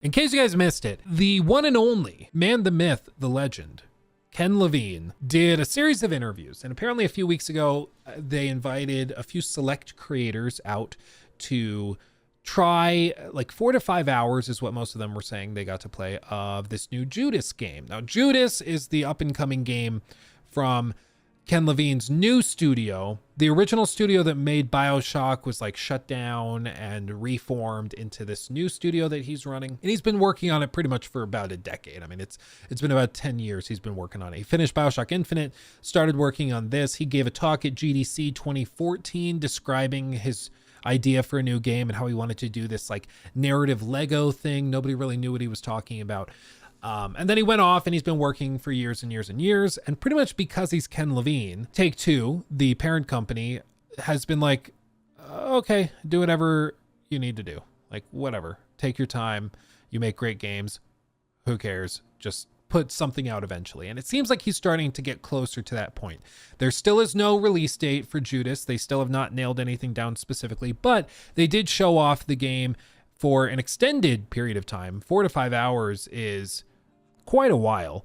In case you guys missed it, the one and only man, the myth, the legend, Ken Levine, did a series of interviews. And apparently a few weeks ago, they invited a few select creators out to try, like 4 to 5 hours is what most of them were saying they got to play, of this new Judas game. Now, Judas is the up and coming game from Ken Levine's new studio. The original studio that made BioShock was like shut down and reformed into this new studio that he's running. And he's been working on it pretty much for about a decade. I mean, it's been about 10 years he's been working on it. He finished BioShock Infinite, started working on this. He gave a talk at GDC 2014 describing his idea for a new game and how he wanted to do this like narrative Lego thing. Nobody really knew what he was talking about. And then he went off and he's been working for years and years and years. And pretty much because he's Ken Levine, Take-Two, the parent company, has been like, okay, do whatever you need to do. Like, whatever. Take your time. You make great games. Who cares? Just put something out eventually. And it seems like he's starting to get closer to that point. There still is no release date for Judas. They still have not nailed anything down specifically, but they did show off the game for an extended period of time. 4 to 5 hours is quite a while.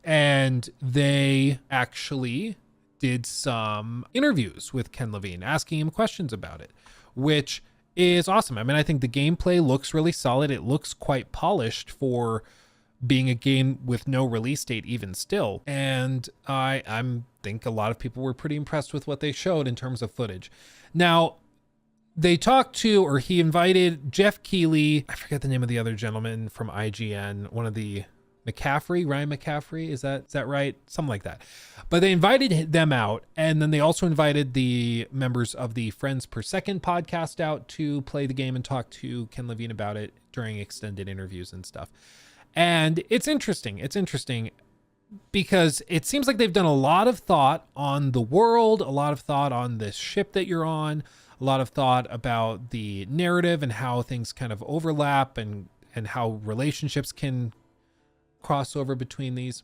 And they actually did some interviews with Ken Levine, asking him questions about it, which is awesome. I mean, I think the gameplay looks really solid. It looks quite polished for being a game with no release date even still. And I think a lot of people were pretty impressed with what they showed in terms of footage. Now, they talked to, or he invited Jeff Keighley, I forget the name of the other gentleman from IGN, one of the Ryan McCaffrey, is that right? Something like that. But they invited them out, and then they also invited the members of the Friends Per Second podcast out to play the game and talk to Ken Levine about it during extended interviews and stuff. And it's interesting. It's interesting because it seems like they've done a lot of thought on the world, a lot of thought on this ship that you're on, a lot of thought about the narrative and how things kind of overlap and how relationships can cross over between these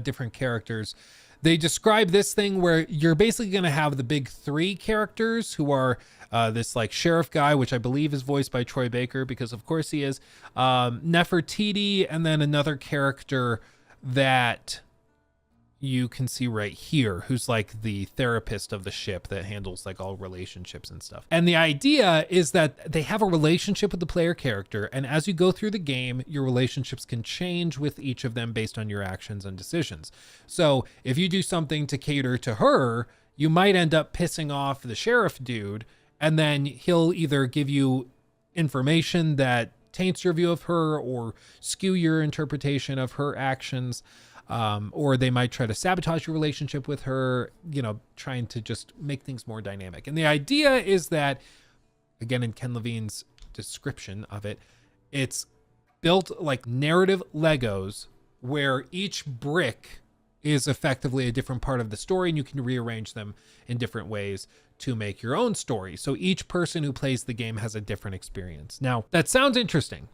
different characters. They describe this thing where you're basically going to have the big 3 characters who are this like sheriff guy, which I believe is voiced by Troy Baker, because of course he is, Nefertiti, and then another character that you can see right here, who's like the therapist of the ship that handles like all relationships and stuff. And the idea is that they have a relationship with the player character, and as you go through the game, your relationships can change with each of them based on your actions and decisions. So if you do something to cater to her, you might end up pissing off the sheriff dude, and then he'll either give you information that taints your view of her or skew your interpretation of her actions. Or they might try to sabotage your relationship with her, trying to just make things more dynamic. And the idea is that, again, in Ken Levine's description of it, it's built like narrative Legos where each brick is effectively a different part of the story, and you can rearrange them in different ways to make your own story. So each person who plays the game has a different experience. Now, that sounds interesting.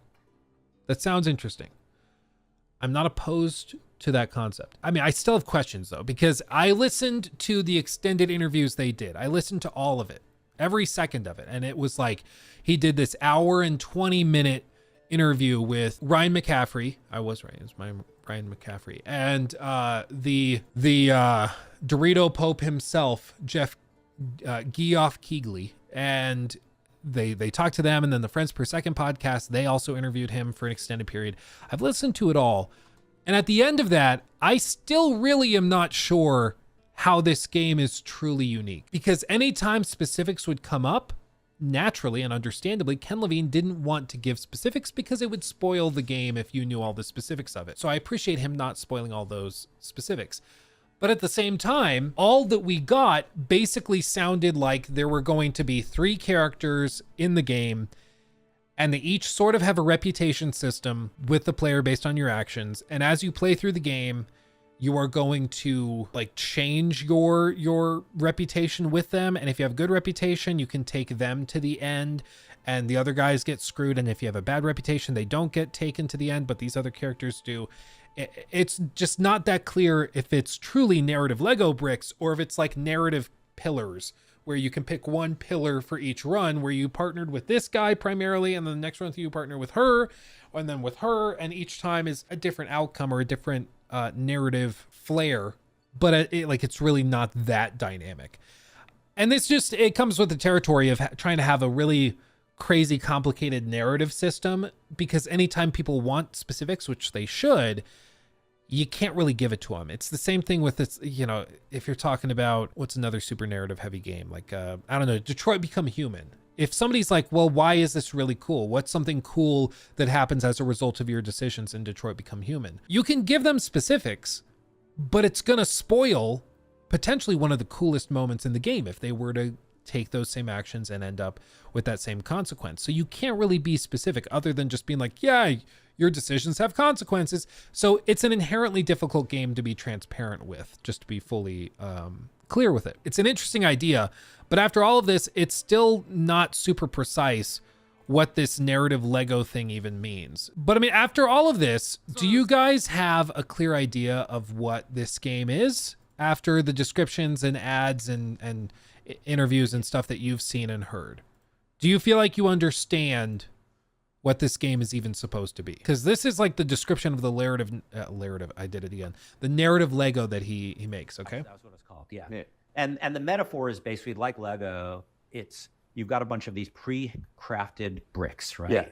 I'm not opposed to that concept. I mean, I still have questions though, because I listened to the extended interviews they did. I listened to all of it, every second of it. And it was like, he did this 1-20-minute interview with Ryan McCaffrey. I was right. It was Ryan McCaffrey. And the Dorito Pope himself, Jeff Geoff Keighley. And they talked to them, and then the Friends Per Second podcast, they also interviewed him for an extended period. I've listened to it all. And at the end of that, I still really am not sure how this game is truly unique. Because anytime specifics would come up, naturally and understandably, Ken Levine didn't want to give specifics because it would spoil the game if you knew all the specifics of it. So I appreciate him not spoiling all those specifics. But at the same time, all that we got basically sounded like there were going to be 3 characters in the game, and they each sort of have a reputation system with the player based on your actions. And as you play through the game, you are going to like change your reputation with them. And if you have good reputation, you can take them to the end and the other guys get screwed. And if you have a bad reputation, they don't get taken to the end, but these other characters do. It's just not that clear if it's truly narrative Lego bricks or if it's like narrative pillars where you can pick one pillar for each run, where you partnered with this guy primarily, and then the next run you partner with her, and then with her, and each time is a different outcome or a different narrative flair, but it's really not that dynamic. And it comes with the territory of trying to have a really crazy, complicated narrative system, because anytime people want specifics, which they should, you can't really give it to them. It's the same thing with this, if you're talking about what's another super narrative heavy game, like, I don't know, Detroit Become Human. If somebody's like, well, why is this really cool? What's something cool that happens as a result of your decisions in Detroit Become Human? You can give them specifics, but it's going to spoil potentially one of the coolest moments in the game if they were to take those same actions and end up with that same consequence. So you can't really be specific other than just being like, yeah, your decisions have consequences. So it's an inherently difficult game to be transparent with, just to be fully clear with it. It's an interesting idea, but after all of this, it's still not super precise what this narrative Lego thing even means. But I mean, after all of this, do you guys have a clear idea of what this game is after the descriptions and ads and interviews and stuff that you've seen and heard? Do you feel like you understand what this game is even supposed to be? Because this is like the description of the the narrative Lego that he makes. Okay, that's what it's called. Yeah. And the metaphor is basically like Lego. You've got a bunch of these pre-crafted bricks, right? Yeah.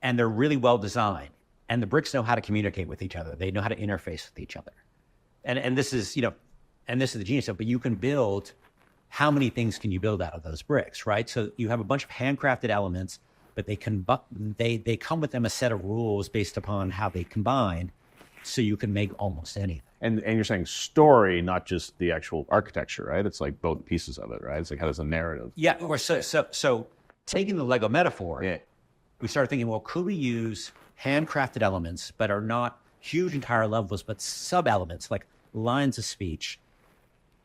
And they're really well designed, and the bricks know how to communicate with each other. They know how to interface with each other. And this is the genius of it. But you can build, how many things can you build out of those bricks, right? So you have a bunch of handcrafted elements, but they come with them a set of rules based upon how they combine, so you can make almost anything. And you're saying story, not just the actual architecture, right? It's like both pieces of it, right? It's like, how does a narrative? Yeah, so taking the Lego metaphor, yeah, we started thinking, well, could we use handcrafted elements, but are not huge entire levels, but sub-elements like lines of speech,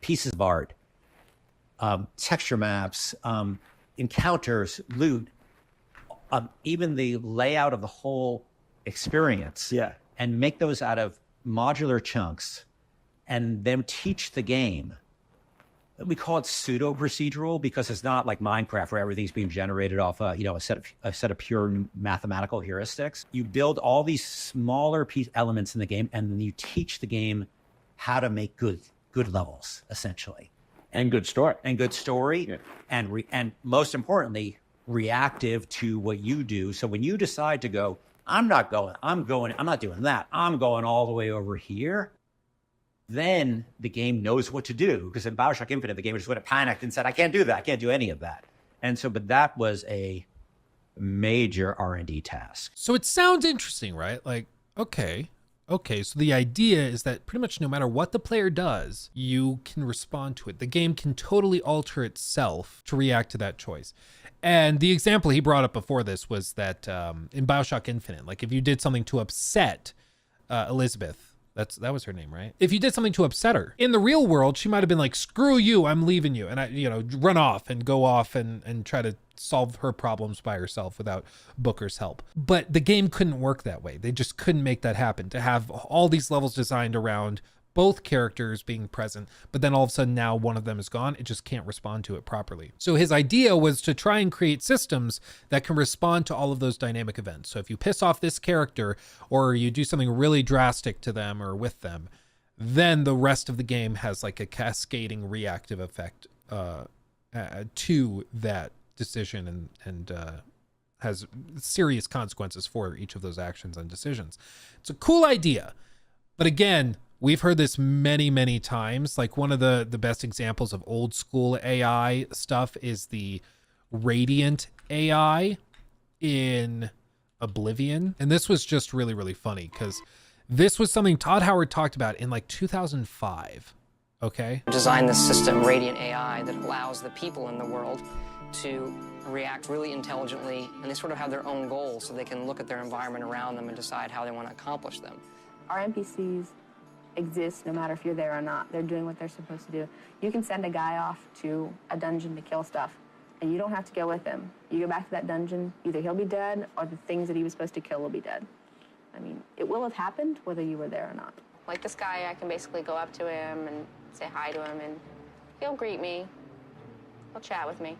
pieces of art, texture maps, encounters, loot, even the layout of the whole experience. Yeah. And make those out of modular chunks and then teach the game. We call it pseudo procedural because it's not like Minecraft where everything's being generated off a set of pure mathematical heuristics. You build all these smaller elements in the game, and then you teach the game how to make good levels, essentially. And good story. Yeah. And most importantly, reactive to what you do. So when you decide to go, I'm not doing that, I'm going all the way over here, then the game knows what to do. Because in BioShock Infinite, the game just would have panicked and said, I can't do that. I can't do any of that. And so, but that was a major R&D task. So it sounds interesting, right? Like, okay. So the idea is that pretty much no matter what the player does, you can respond to it. The game can totally alter itself to react to that choice. And the example he brought up before this was that in BioShock Infinite, like if you did something to upset Elizabeth, that was her name, right? If you did something to upset her, in the real world, she might have been like, screw you, I'm leaving you. And run off and go off and try to solve her problems by herself without Booker's help. But the game couldn't work that way. They just couldn't make that happen, to have all these levels designed around both characters being present, but then all of a sudden now one of them is gone. It just can't respond to it properly. So his idea was to try and create systems that can respond to all of those dynamic events. So if you piss off this character or you do something really drastic to them or with them, then the rest of the game has like a cascading reactive effect to that decision and has serious consequences for each of those actions and decisions. It's a cool idea, but again, we've heard this many, many times. Like one of the best examples of old school AI stuff is the Radiant AI in Oblivion. And this was just really, really funny because this was something Todd Howard talked about in like 2005. Okay. Design this system, Radiant AI, that allows the people in the world to react really intelligently, and they sort of have their own goals, so they can look at their environment around them and decide how they want to accomplish them. Our NPCs exist no matter if you're there or not. They're doing what they're supposed to do. You can send a guy off to a dungeon to kill stuff, and you don't have to go with him. You go back to that dungeon, either he'll be dead or the things that he was supposed to kill will be dead. I mean, it will have happened whether you were there or not. Like this guy, I can basically go up to him and say hi to him, and he'll greet me. He'll chat with me.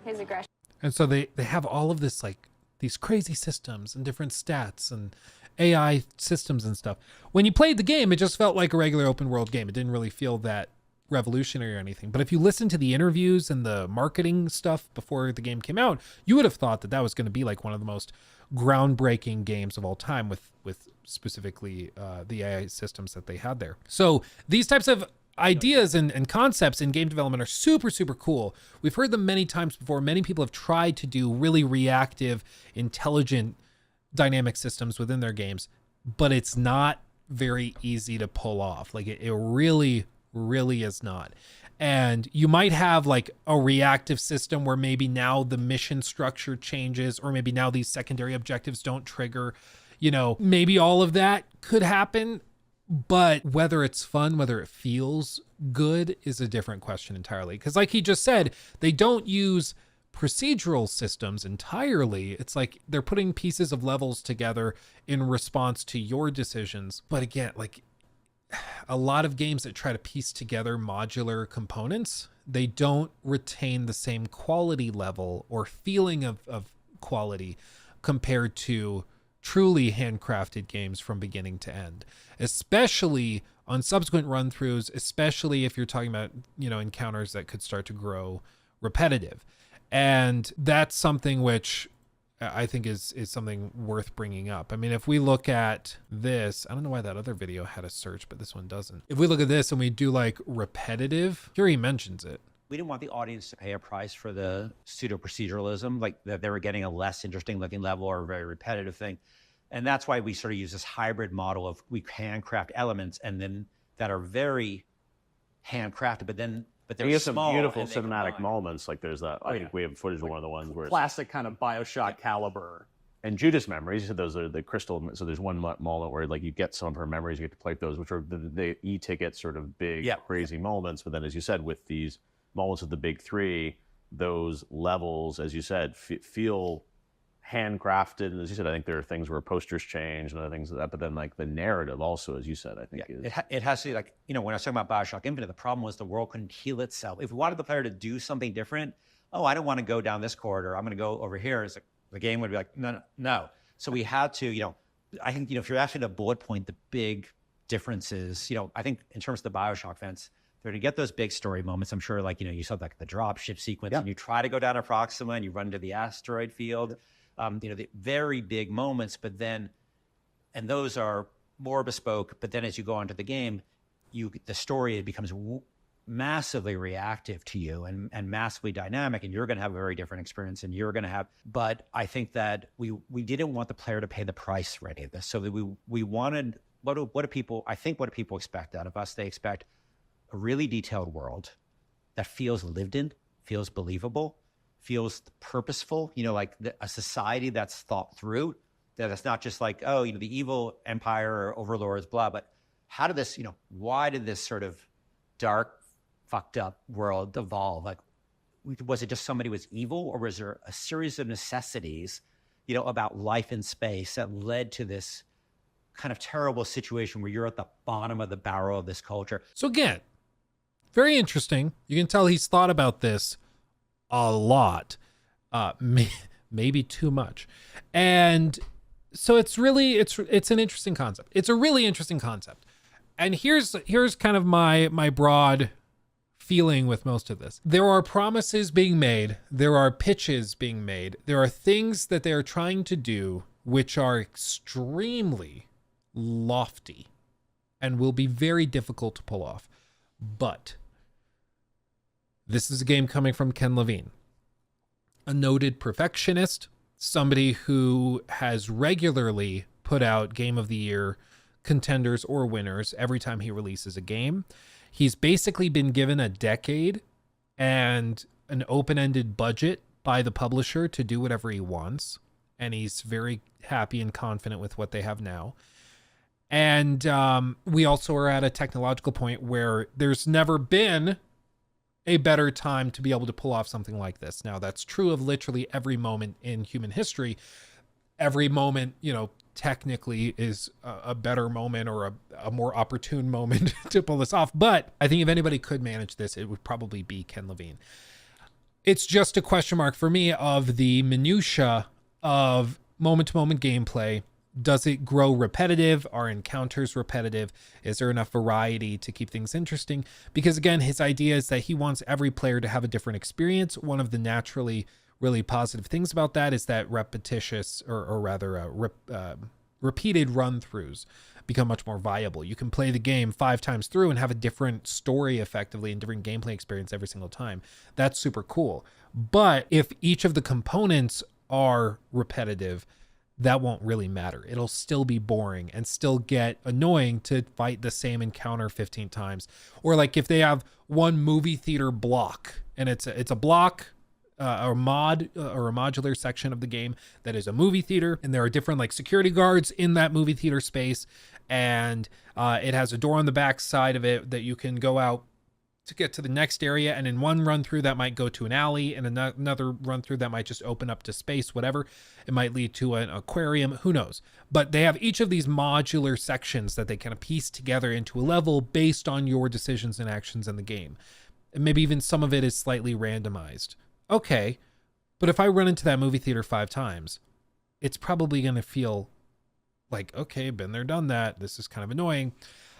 His aggression. And so they have all of this, like, these crazy systems and different stats and AI systems and stuff. When you played the game, it just felt like a regular open world game. It didn't really feel that revolutionary or anything. But if you listen to the interviews and the marketing stuff before the game came out, you would have thought that that was going to be like one of the most groundbreaking games of all time with specifically the AI systems that they had there. So these types of ideas and concepts in game development are super, super cool. We've heard them many times before. Many people have tried to do really reactive, intelligent dynamic systems within their games, but it's not very easy to pull off. Like it really is not. And you might have like a reactive system where maybe now the mission structure changes, or maybe now these secondary objectives don't trigger, maybe all of that could happen. But whether it's fun, whether it feels good is a different question entirely. Because like he just said, they don't use procedural systems entirely. It's like they're putting pieces of levels together in response to your decisions. But again, like a lot of games that try to piece together modular components, they don't retain the same quality level or feeling of quality compared to truly handcrafted games from beginning to end, especially on subsequent run-throughs, especially if you're talking about, encounters that could start to grow repetitive. And that's something which I think is something worth bringing up. I mean, if we look at this, I don't know why that other video had a search, but this one doesn't. If we look at this and we do like repetitive, here he mentions it. We didn't want the audience to pay a price for the pseudo proceduralism, like that they were getting a less interesting looking level or a very repetitive thing. And that's why we sort of use this hybrid model of we handcraft elements and then that are very handcrafted, but they're you have small. Some beautiful cinematic moments. Like there's that. I think we have footage of one of the ones where classic kind of BioShock caliber. And Judas memories. You said those are the crystal. So there's one moment where like you get some of her memories, you get to play those, which are the e-ticket sort of big crazy moments. But then, as you said, with these moments of the big three, those levels, as you said, feel handcrafted. And as you said, I think there are things where posters change and other things like that. But then like the narrative also, as you said, I think it has to be like, when I was talking about BioShock Infinite, the problem was the world couldn't heal itself. If we wanted the player to do something different, I don't want to go down this corridor. I'm going to go over here. It's like, the game would be like, no. So we had to, I think, if you're actually to bullet point the big differences, I think in terms of the BioShock fans, they're to get those big story moments. I'm sure like, you saw like the dropship sequence and you try to go down to Proxima and you run into the asteroid field. The very big moments, but then, and those are more bespoke, but then as you go into the game, the story becomes massively reactive to you and massively dynamic, and you're going to have a very different experience and you're going to have, but I think that we didn't want the player to pay the price for any of this. So that we wanted, what do people expect out of us? They expect a really detailed world that feels lived in, feels believable, feels purposeful, like a society that's thought through, that it's not just like, the evil empire or overlords, blah, but how did this, why did this sort of dark, fucked up world evolve? Like, was it just somebody was evil, or was there a series of necessities, about life in space that led to this kind of terrible situation where you're at the bottom of the barrel of this culture? So again, very interesting. You can tell he's thought about this a lot, maybe too much. And so it's an interesting concept. It's a really interesting concept. And here's kind of my broad feeling with most of this. There are promises being made. There are pitches being made. There are things that they are trying to do which are extremely lofty and will be very difficult to pull off. But this is a game coming from Ken Levine, a noted perfectionist, somebody who has regularly put out Game of the Year contenders or winners every time he releases a game. He's basically been given a decade and an open-ended budget by the publisher to do whatever he wants. And he's very happy and confident with what they have now. And we also are at a technological point where there's never been a better time to be able to pull off something like this. Now, that's true of literally every moment in human history. Every moment, technically is a better moment or a more opportune moment to pull this off. But I think if anybody could manage this, it would probably be Ken Levine. It's just a question mark for me of the minutia of moment-to-moment gameplay. Does it grow repetitive? Are encounters repetitive? Is there enough variety to keep things interesting? Because again, his idea is that he wants every player to have a different experience. One of the naturally really positive things about that is that repetitious or rather repeated run-throughs become much more viable. You can play the game 5 times through and have a different story effectively and different gameplay experience every single time. That's super cool. But if each of the components are repetitive, that won't really matter. It'll still be boring and still get annoying to fight the same encounter 15 times. Or like if they have one movie theater block and it's a block, or a modular section of the game that is a movie theater, and there are different like security guards in that movie theater space, and it has a door on the back side of it that you can go out to get to the next area, and in one run through that might go to an alley, and another run through that might just open up to space, whatever. It might lead to an aquarium, who knows. But they have each of these modular sections that they kind of piece together into a level based on your decisions and actions in the game. And maybe even some of it is slightly randomized. Okay, but if I run into that movie theater 5 times, it's probably going to feel like, okay, been there, done that. This is kind of annoying.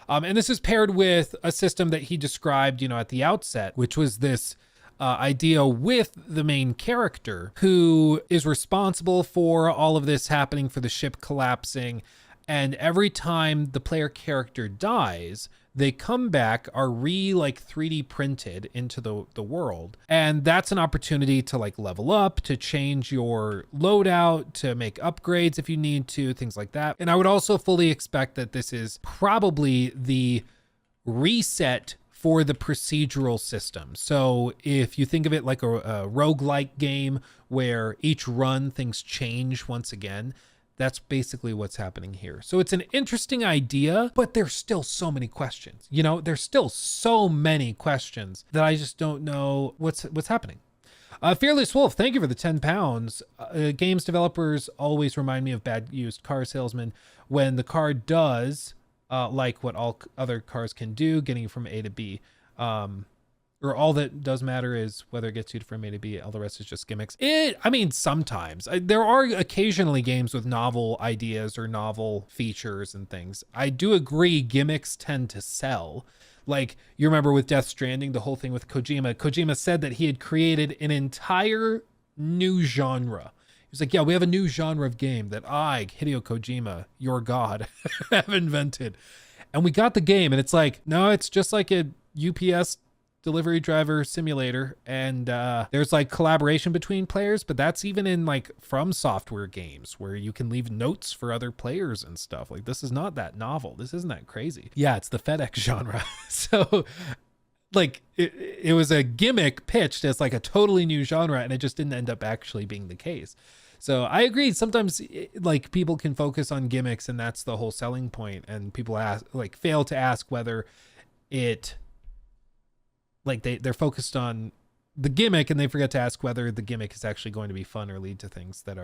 And this is paired with a system that he described, at the outset, which was this idea with the main character who is responsible for all of this happening, for the ship collapsing. And every time the player character dies, they come back, are 3D printed into the world. And that's an opportunity to level up, to change your loadout, to make upgrades if you need to, things like that. And I would also fully expect that this is probably the reset for the procedural system. So if you think of it like a roguelike game where each run things change once again, that's basically what's happening here. So it's an interesting idea, but there's still so many questions. There's still so many questions that I just don't know what's happening. Fearless Wolf, thank you for the 10 pounds. Games developers always remind me of bad used car salesmen when the car does like what all other cars can do, getting you from A to B. Or all that does matter is whether it gets you from A to B. All the rest is just gimmicks. Sometimes. There are occasionally games with novel ideas or novel features and things. I do agree gimmicks tend to sell. Like, you remember with Death Stranding, the whole thing with Kojima. Kojima said that he had created an entire new genre. He was like, yeah, we have a new genre of game that I, Hideo Kojima, your god, have invented. And we got the game, and it's like, no, it's just like a UPS delivery driver simulator, and there's collaboration between players, but that's even in From Software games where you can leave notes for other players and stuff. This is not that novel. This isn't that crazy. Yeah, it's the FedEx genre. So it was a gimmick pitched as a totally new genre, and it just didn't end up actually being the case. So I agree. Sometimes people can focus on gimmicks, and that's the whole selling point, and people fail to ask whether it they're focused on the gimmick, and they forget to ask whether the gimmick is actually going to be fun or lead to things that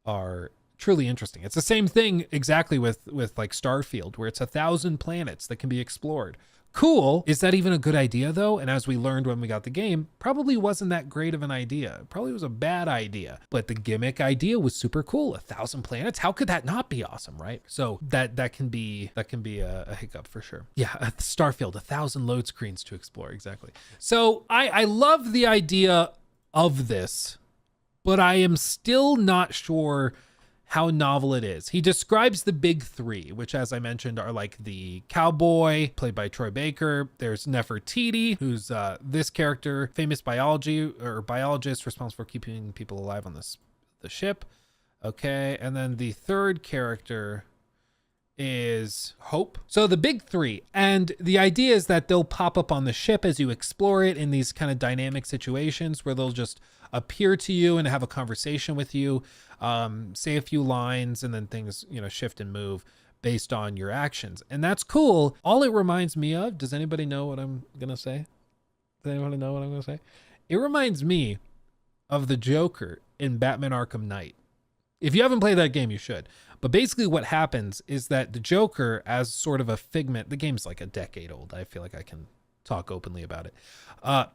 are truly interesting. It's the same thing exactly with Starfield, where it's 1,000 planets that can be explored. Cool. Is that even a good idea though? And as we learned when we got the game, probably wasn't that great of an idea. It probably was a bad idea, but the gimmick idea was super cool. 1,000 planets. How could that not be awesome? Right. So that can be a hiccup for sure. Yeah. Starfield, 1,000 load screens to explore. Exactly. So I love the idea of this, but I am still not sure how novel it is. He describes the big 3, which, as I mentioned, are the cowboy, played by Troy Baker. There's Nefertiti, who's this character, famous biologist responsible for keeping people alive on the ship. Okay, and then the third character is Hope. So the big 3, and the idea is that they'll pop up on the ship as you explore it in these kind of dynamic situations where they'll just appear to you and have a conversation with you, say a few lines, and then things, shift and move based on your actions. And that's cool. All it reminds me of, does anybody know what I'm going to say? Does anyone know what I'm going to say? It reminds me of the Joker in Batman Arkham Knight. If you haven't played that game, you should. But basically what happens is that the Joker, as sort of a figment, the game's a decade old. I feel like I can talk openly about it.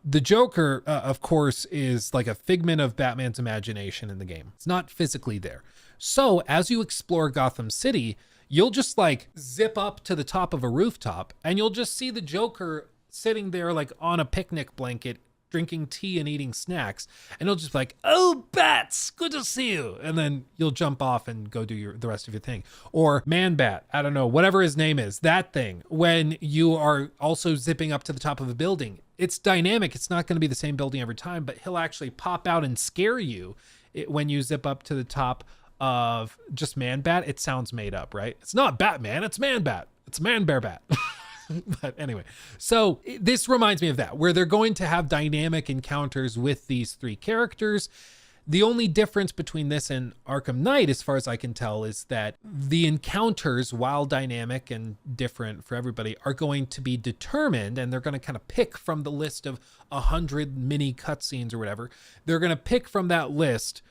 The Joker, of course, is like a figment of Batman's imagination in the game. It's not physically there. So as you explore Gotham City, you'll just like zip up to the top of a rooftop and you'll just see the Joker sitting there like on a picnic blanket, drinking tea and eating snacks. And he'll just be like, "Oh, Bats, good to see you." And then you'll jump off and go do the rest of your thing. Or Man-Bat, I don't know, whatever his name is, that thing, when you are also zipping up to the top of a building. It's dynamic. It's not going to be the same building every time, but he'll actually pop out and scare you when you zip up to the top of just Man-Bat. It sounds made up, right? It's not Batman, it's Man-Bat. It's Man-Bear-Bat. But anyway, so this reminds me of that, where they're going to have dynamic encounters with these three characters. The only difference between this and Arkham Knight, as far as I can tell, is that the encounters, while dynamic and different for everybody, are going to be determined, and they're going to kind of pick from the list of 100 mini cutscenes or whatever. They're going to pick from that list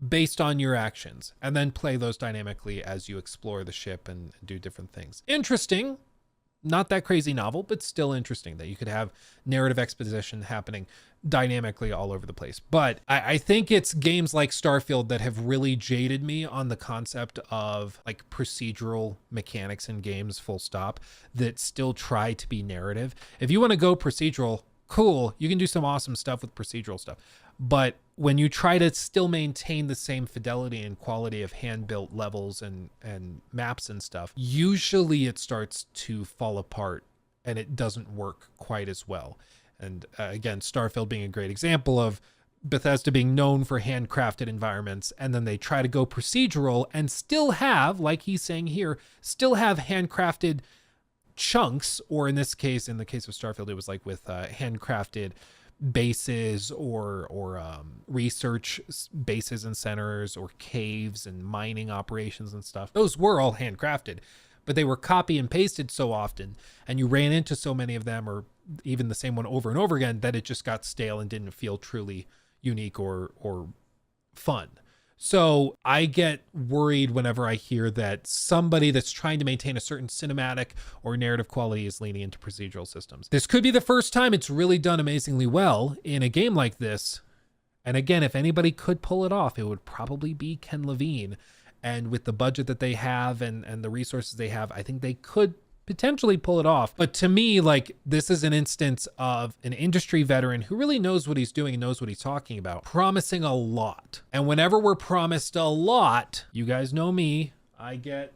based on your actions, and then play those dynamically as you explore the ship and do different things. Interesting. Not that crazy novel, but still interesting that you could have narrative exposition happening dynamically all over the place. But I think it's games like Starfield that have really jaded me on the concept of like procedural mechanics in games, full stop, that still try to be narrative. If you want to go procedural, cool, you can do some awesome stuff with procedural stuff. But when you try to still maintain the same fidelity and quality of hand-built levels and maps and stuff, usually it starts to fall apart and it doesn't work quite as well. And again, Starfield being a great example of Bethesda being known for handcrafted environments, and then they try to go procedural and still have, like he's saying here, still have handcrafted chunks, or in this case, in the case of Starfield, it was like with handcrafted bases or research bases and centers or caves and mining operations and stuff. Those were all handcrafted, but they were copy and pasted so often, and you ran into so many of them, or even the same one over and over again, that it just got stale and didn't feel truly unique or fun. So I get worried whenever I hear that somebody that's trying to maintain a certain cinematic or narrative quality is leaning into procedural systems. This could be the first time it's really done amazingly well in a game like this. And again, if anybody could pull it off, it would probably be Ken Levine. And with the budget that they have and the resources they have, I think they could potentially pull it off. But to me, like, this is an instance of an industry veteran who really knows what he's doing and knows what he's talking about, promising a lot. And whenever we're promised a lot, you guys know me, I get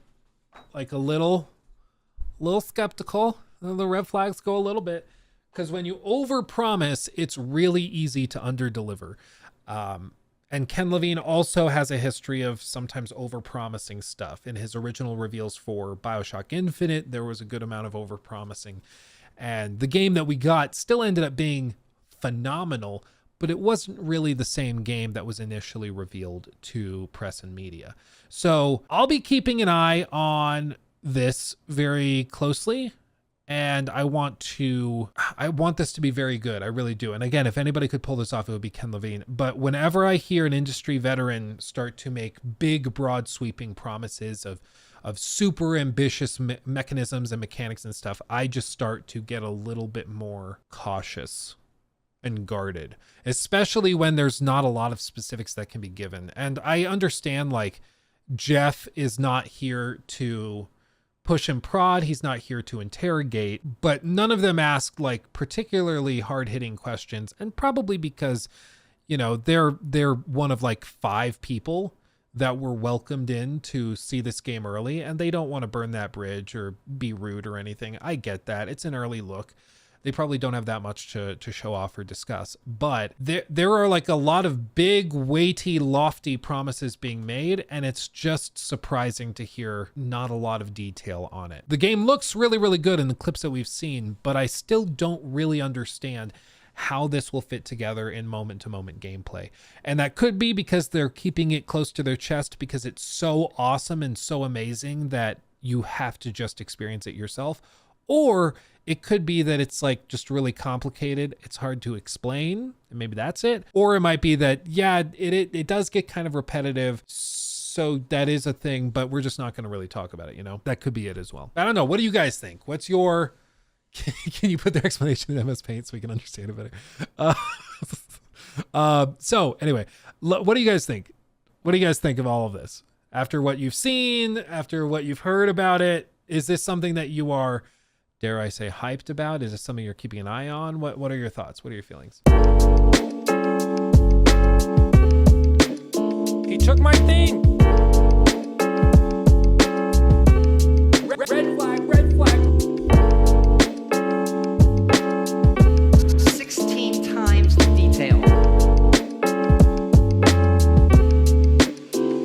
like a little skeptical. The red flags go a little bit, because when you overpromise, it's really easy to underdeliver. And Ken Levine also has a history of sometimes overpromising stuff. In his original reveals for BioShock Infinite, there was a good amount of overpromising. And the game that we got still ended up being phenomenal, but it wasn't really the same game that was initially revealed to press and media. So I'll be keeping an eye on this very closely. And I want this to be very good. I really do. And again, if anybody could pull this off, it would be Ken Levine. But whenever I hear an industry veteran start to make big, broad sweeping promises of super ambitious mechanisms and mechanics and stuff, I just start to get a little bit more cautious and guarded, especially when there's not a lot of specifics that can be given. And I understand, like, Jeff is not here to push and prod, he's not here to interrogate, but none of them ask like particularly hard-hitting questions, and probably because, you know, they're one of like 5 people that were welcomed in to see this game early, and they don't want to burn that bridge or be rude or anything. I get that. It's an early look. They probably don't have that much to show off or discuss, but there are like a lot of big, weighty, lofty promises being made, and it's just surprising to hear not a lot of detail on it. The game looks really, really good in the clips that we've seen, but I still don't really understand how this will fit together in moment-to-moment gameplay. And that could be because they're keeping it close to their chest because it's so awesome and so amazing that you have to just experience it yourself. Or it could be that it's like just really complicated. It's hard to explain, and maybe that's it. Or it might be that, yeah, it does get kind of repetitive. So that is a thing, but we're just not going to really talk about it, you know? That could be it as well. I don't know. What do you guys think? What's your Can you put their explanation in MS Paint so we can understand it better? So anyway, what do you guys think? What do you guys think of all of this? After what you've seen, after what you've heard about it, is this something that you are, dare I say, hyped about? Is this something you're keeping an eye on? What are your thoughts? What are your feelings? He took my thing.